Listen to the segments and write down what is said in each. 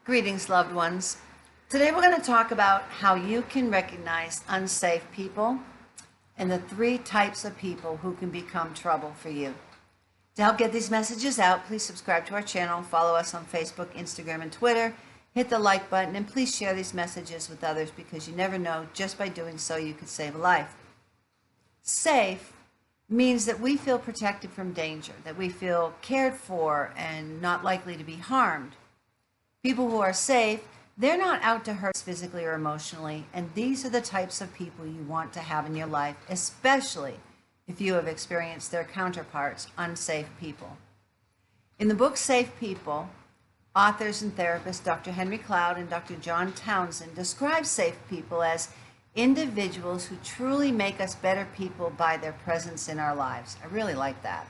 Greetings, loved ones. Today we're going to talk about how you can recognize unsafe people and the 3 types of people who can become trouble for you. To help get these messages out, please subscribe to our channel, follow us on Facebook, Instagram, and Twitter, hit the like button, and please share these messages with others because you never know, just by doing so you could save a life. Safe means that we feel protected from danger, that we feel cared for and not likely to be harmed. People who are safe, they're not out to hurt us physically or emotionally, and these are the types of people you want to have in your life, especially if you have experienced their counterparts, unsafe people. In the book Safe People, authors and therapists Dr. Henry Cloud and Dr. John Townsend describe safe people as individuals who truly make us better people by their presence in our lives. I really like that.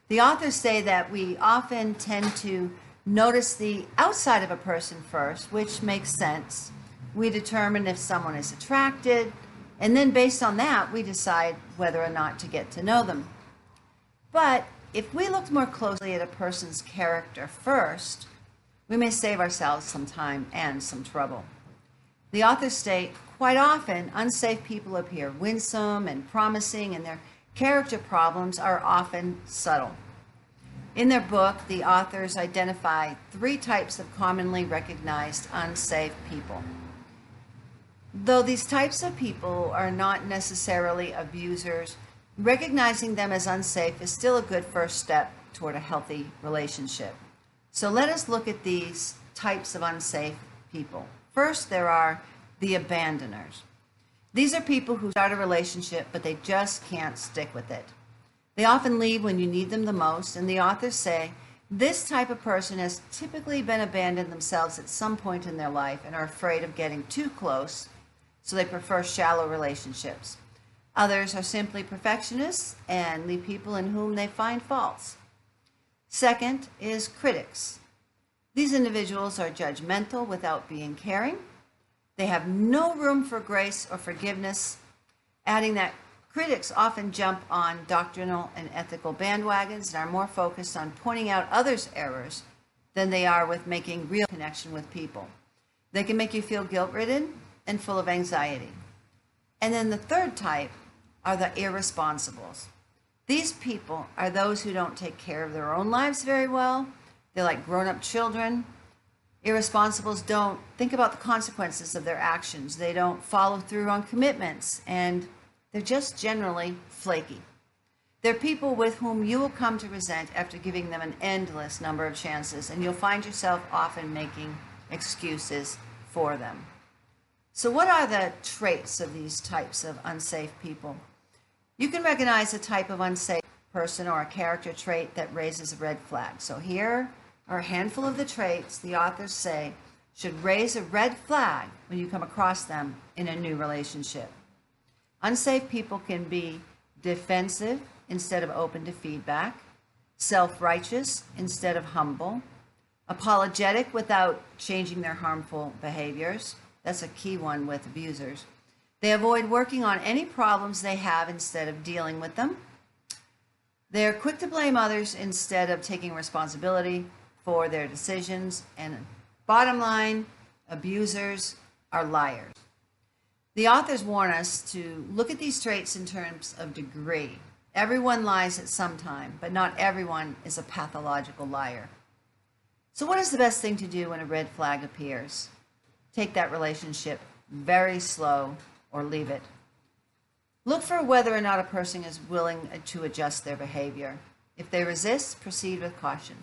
The authors say that we often tend to notice the outside of a person first, which makes sense. We determine if someone is attracted, and then based on that, we decide whether or not to get to know them. But if we looked more closely at a person's character first, we may save ourselves some time and some trouble. The authors state, quite often, unsafe people appear winsome and promising, and their character problems are often subtle. In their book, the authors identify 3 types of commonly recognized unsafe people. Though these types of people are not necessarily abusers, recognizing them as unsafe is still a good first step toward a healthy relationship. So let us look at these types of unsafe people. First, there are the abandoners. These are people who start a relationship, but they just can't stick with it. They often leave when you need them the most, and the authors say this type of person has typically been abandoned themselves at some point in their life and are afraid of getting too close, so they prefer shallow relationships. Others are simply perfectionists and leave people in whom they find faults. Second is critics. These individuals are judgmental without being caring. They have no room for grace or forgiveness, adding that critics often jump on doctrinal and ethical bandwagons and are more focused on pointing out others' errors than they are with making real connection with people. They can make you feel guilt-ridden and full of anxiety. And then the third type are the irresponsibles. These people are those who don't take care of their own lives very well. They're like grown-up children. Irresponsibles don't think about the consequences of their actions. They don't follow through on commitments, and they're just generally flaky. They're people with whom you will come to resent after giving them an endless number of chances, and you'll find yourself often making excuses for them. So what are the traits of these types of unsafe people? You can recognize a type of unsafe person or a character trait that raises a red flag. So here are a handful of the traits the authors say should raise a red flag when you come across them in a new relationship. Unsafe people can be defensive instead of open to feedback, self-righteous instead of humble, apologetic without changing their harmful behaviors. That's a key one with abusers. They avoid working on any problems they have instead of dealing with them. They're quick to blame others instead of taking responsibility for their decisions. And bottom line, abusers are liars. The authors warn us to look at these traits in terms of degree. Everyone lies at some time, but not everyone is a pathological liar. So what is the best thing to do when a red flag appears? Take that relationship very slow or leave it. Look for whether or not a person is willing to adjust their behavior. If they resist, proceed with caution.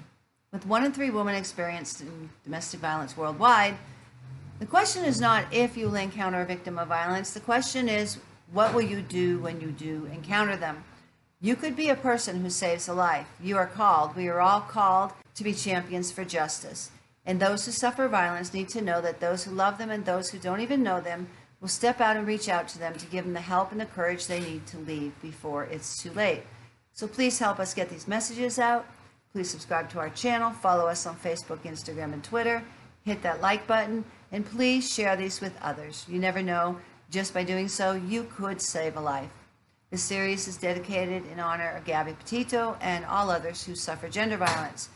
With 1 in 3 women experienced in domestic violence worldwide, the question is not if you will encounter a victim of violence. The question is, what will you do when you do encounter them? You could be a person who saves a life. You are called. We are all called to be champions for justice. And those who suffer violence need to know that those who love them and those who don't even know them will step out and reach out to them to give them the help and the courage they need to leave before it's too late. So please help us get these messages out. Please subscribe to our channel, follow us on Facebook, Instagram, and Twitter, hit that like button, and please share these with others. You never know, just by doing so, you could save a life. This series is dedicated in honor of Gabby Petito and all others who suffer gender violence.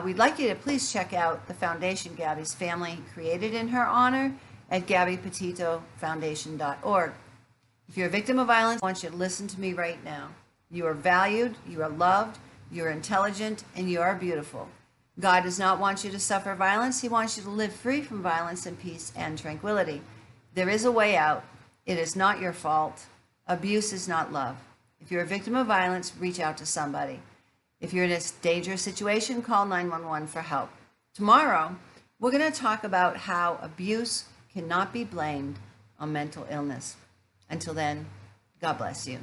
We'd like you to please check out the foundation Gabby's family created in her honor at GabbyPetitoFoundation.org. If you're a victim of violence, I want you to listen to me right now. You are valued, you are loved, you are intelligent, and you are beautiful. God does not want you to suffer violence. He wants you to live free from violence in peace and tranquility. There is a way out. It is not your fault. Abuse is not love. If you're a victim of violence, reach out to somebody. If you're in a dangerous situation, call 911 for help. Tomorrow, we're going to talk about how abuse cannot be blamed on mental illness. Until then, God bless you.